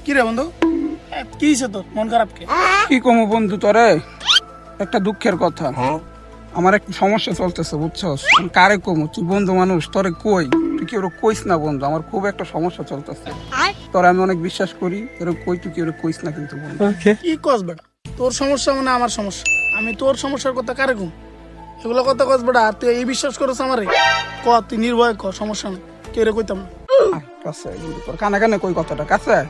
কি রে বন্ধু, কি হয়েছে তোর? মন খারাপ কে? কি কমু বন্ধু তোরে, একটা দুঃখের কথা। আমার একটা সমস্যা চলতেছে বুঝছস, আমি কারে কমু? তুই বন্ধু মানুষ, তোরে কই, তুই কি ওরা কইস না বন্ধু, আমার খুব একটা সমস্যা চলতেছে। তোরে আমি অনেক বিশ্বাস করি, তোরে কই, তুই কি ওরা কইস না কিন্তু বন্ধু। কি কস বেটা? তোর সমস্যা মানে আমার সমস্যা, আমি তোর সমস্যার কথা কারে কম? এগুলো কথা কস বেটা, আর তুই এই বিশ্বাস করছ আমারে? ক, তুই নির্ভয় ক, সমস্যা নেই, কে রে কইতাম না। আয়, কাছে আয় বন্ধু, তোর কানে কানে কই কথাটা, কাছে আয়।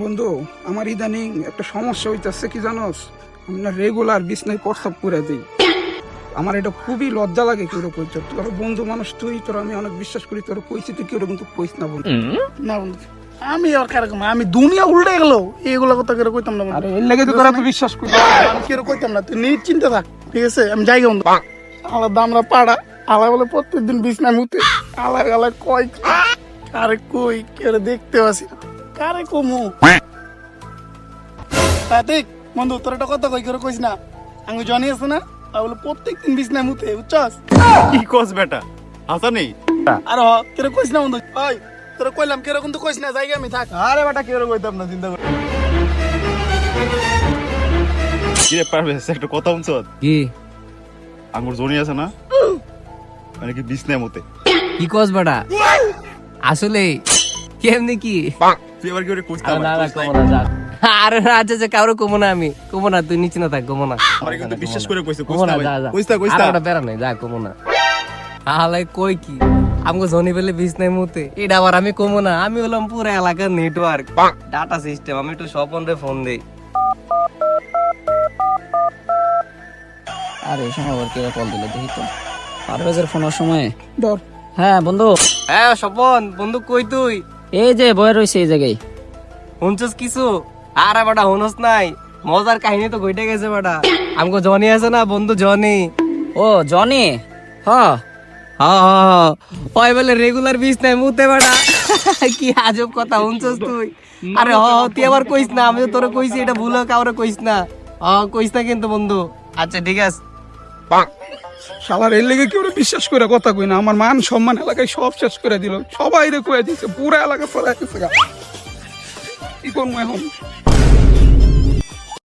বন্ধু, আমার ইদানিং একটা সমস্যা হইতেছে কি জানোস, আমি না রেগুলার বিছনায় প্রস্রাব করে দিই। আমার এটা খুবই লজ্জা লাগে কেউ কইতে। তোর বন্ধু মানুষ তুই, তোর আমি অনেক বিশ্বাস করি, তোর কইছি তুই কেউ কিন্তু কইস না বন্ধু। না বন্ধু, আমি আর কারে কম? আমি দুনিয়া উল্টে গেল, এইগুলো কথা কেউ কইতাম না বন্ধু। আরে এর লেগে তো তোরা তো বিশ্বাস করি। আমি কেউ কইতাম না, তুই নিশ্চিন্তে থাক, ঠিক আছে? আমি যাই গে বন্ধু। আলাদা আমরা পাড়া, আলা বলে প্রত্যেকদিন বিছনায় মুতে, আলাগ আলাগ কয় কি, কারে কই, কেউ দেখতে আসি না, কারে কমু? ঠিক বন্ধু, তোর একটা কথা কই, কেউ কইস না, আমি জনি আছে না, তা বলে প্রত্যেকদিন বিছনায় মুতে, বুঝছস? কি কস বেটা, আসা নেই? আর কেউ কইস না বন্ধু, ওই তোরা কইলাম কেউ কিন্তু কইস না, জায়গা আমি থাক। আরে বেটা কেউ কইতাম না, চিন্তা কর। কি রে পারভেজ, একটা কথা শুনছ? কি আঙ্গুর জনি আছে না, মানে কি বিছনায় মতে? কি কস বেটা? আসলে কেমনি কি? তুই আবার কি ওরে কইছ আরে না না কমো না, যা। আরে না, আচ্ছা আচ্ছা, কারো কমো না, আমি কমো না, তুই নিচে না থাক, কমো না, আমারে কিন্তু বিশ্বাস করে কইছে, কমো না, কইছ যা না যা। ভাই, কইছ আর ওটা বেড়া নাই, যা, কমো না। হালাই কই কি আমাকে জনি পেলে বিছনায় মুতে, এটা আবার আমি কমো না? আমি হলাম পুরো এলাকার নেটওয়ার্ক, ডাটা সিস্টেম, আমি একটু স্বপন রে ফোন দেই। আর এই সময় আবার কে কল দিল দেখি তো। পারভেজের ফোনের সময়। ধর, হ্যাঁ বন্ধু, হ্যাঁ স্বপন বন্ধু, কই তুই? এই যে বয়ে রয়েছে এই জায়গায়। শুনছস কিছু? আরে বেটা শুনস নাই, মজার কাহিনী তো ঘটে গেছে বেটা। আমাকে জনি আছে না, বন্ধু জনি, ও জনি, হ ওই বলে রেগুলার বিছনায় মুতে বেটা। কি আজব কথা শুনছস তুই? আরে তুই আবার কইস না, আমি তো তোরে কইছি, এটা ভুল কাউরে কইস না। কইস না কিন্তু বন্ধু। আচ্ছা ঠিক আছে। শালার এর লেগে কেউ বিশ্বাস করে কথা কই না, আমার মান সম্মান এলাকায় সব শেষ করে দিল, সবাই রে কয়ে দিছে, পুরো এলাকা চলে গেছে। কি করবো এখন?